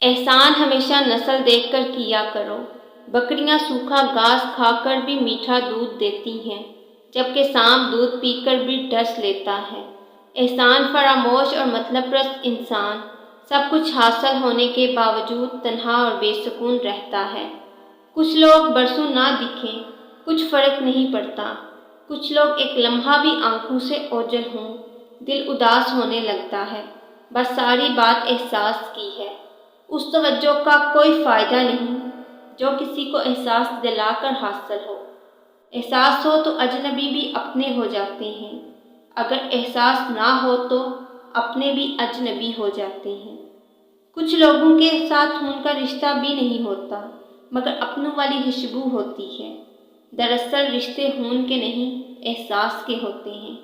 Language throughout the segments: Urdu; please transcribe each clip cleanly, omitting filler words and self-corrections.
احسان ہمیشہ نسل دیکھ کر کیا کرو۔ بکریاں سوکھا گھاس کھا کر بھی میٹھا دودھ دیتی ہیں، جبکہ سانپ دودھ پی کر بھی ڈس لیتا ہے۔ احسان فراموش اور مطلب پرست انسان سب کچھ حاصل ہونے کے باوجود تنہا اور بے سکون رہتا ہے۔ کچھ لوگ برسوں نہ دکھیں، کچھ فرق نہیں پڑتا۔ کچھ لوگ ایک لمحہ بھی آنکھوں سے اوجھل ہوں، دل اداس ہونے لگتا ہے۔ بس ساری بات احساس کی ہے۔ اس توجہ کا کوئی فائدہ نہیں جو کسی کو احساس دلا کر حاصل ہو۔ احساس ہو تو اجنبی بھی اپنے ہو جاتے ہیں، اگر احساس نہ ہو تو اپنے بھی اجنبی ہو جاتے ہیں۔ کچھ لوگوں کے ساتھ خون کا رشتہ بھی نہیں ہوتا، مگر اپنوں والی خوشبو ہوتی ہے۔ دراصل رشتے خون کے نہیں، احساس کے ہوتے ہیں۔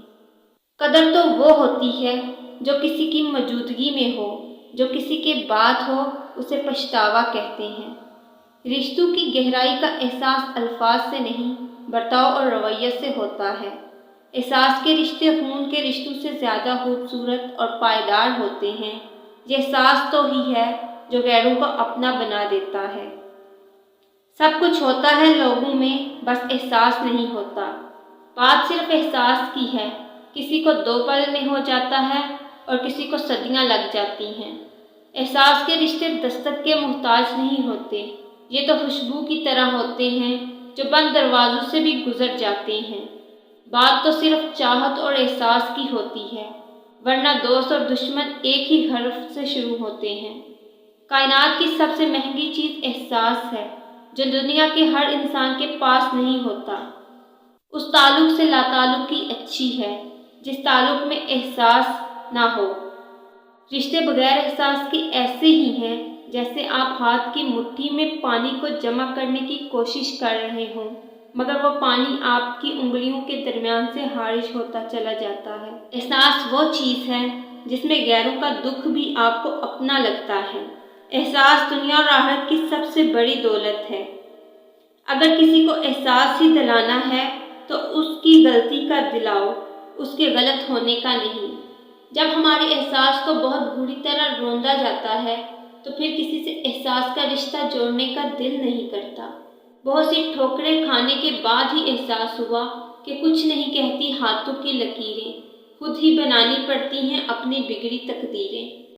قدر تو وہ ہوتی ہے جو کسی کی موجودگی میں ہو، جو کسی کے بعد ہو اسے پچھتاوا کہتے ہیں۔ رشتوں کی گہرائی کا احساس الفاظ سے نہیں، برتاؤ اور رویے سے ہوتا ہے۔ احساس کے رشتے خون کے رشتوں سے زیادہ خوبصورت اور پائیدار ہوتے ہیں۔ یہ احساس تو ہی ہے جو غیروں کو اپنا بنا دیتا ہے۔ سب کچھ ہوتا ہے لوگوں میں، بس احساس نہیں ہوتا۔ بات صرف احساس کی ہے، کسی کو 2 پل میں ہو جاتا ہے اور کسی کو صدیاں لگ جاتی ہیں۔ احساس کے رشتے دستک کے محتاج نہیں ہوتے، یہ تو خوشبو کی طرح ہوتے ہیں جو بند دروازوں سے بھی گزر جاتے ہیں۔ بات تو صرف چاہت اور احساس کی ہوتی ہے، ورنہ دوست اور دشمن ایک ہی حرف سے شروع ہوتے ہیں۔ کائنات کی سب سے مہنگی چیز احساس ہے، جو دنیا کے ہر انسان کے پاس نہیں ہوتا۔ اس تعلق سے لا تعلقی اچھی ہے، جس تعلق میں احساس نہ ہو۔ رشتے بغیر احساس کے ایسے ہی ہیں جیسے آپ ہاتھ کی مٹھی میں پانی کو جمع کرنے کی کوشش کر رہے ہوں، مگر وہ پانی آپ کی انگلیوں کے درمیان سے خارج ہوتا چلا جاتا ہے۔ احساس وہ چیز ہے جس میں غیروں کا دکھ بھی آپ کو اپنا لگتا ہے۔ احساس دنیا اور آخرت کی سب سے بڑی دولت ہے۔ اگر کسی کو احساس ہی دلانا ہے تو اس کی غلطی کا دلاؤ، اس کے غلط ہونے کا نہیں۔ جب ہمارے احساس کو بہت بری طرح روندا جاتا ہے تو پھر کسی سے احساس کا رشتہ جوڑنے کا دل نہیں کرتا۔ بہت سی ٹھوکریں کھانے کے بعد ہی احساس ہوا کہ کچھ نہیں کہتی ہاتھوں کی لکیریں، خود ہی بنانی پڑتی ہیں اپنی بگڑی تقدیریں۔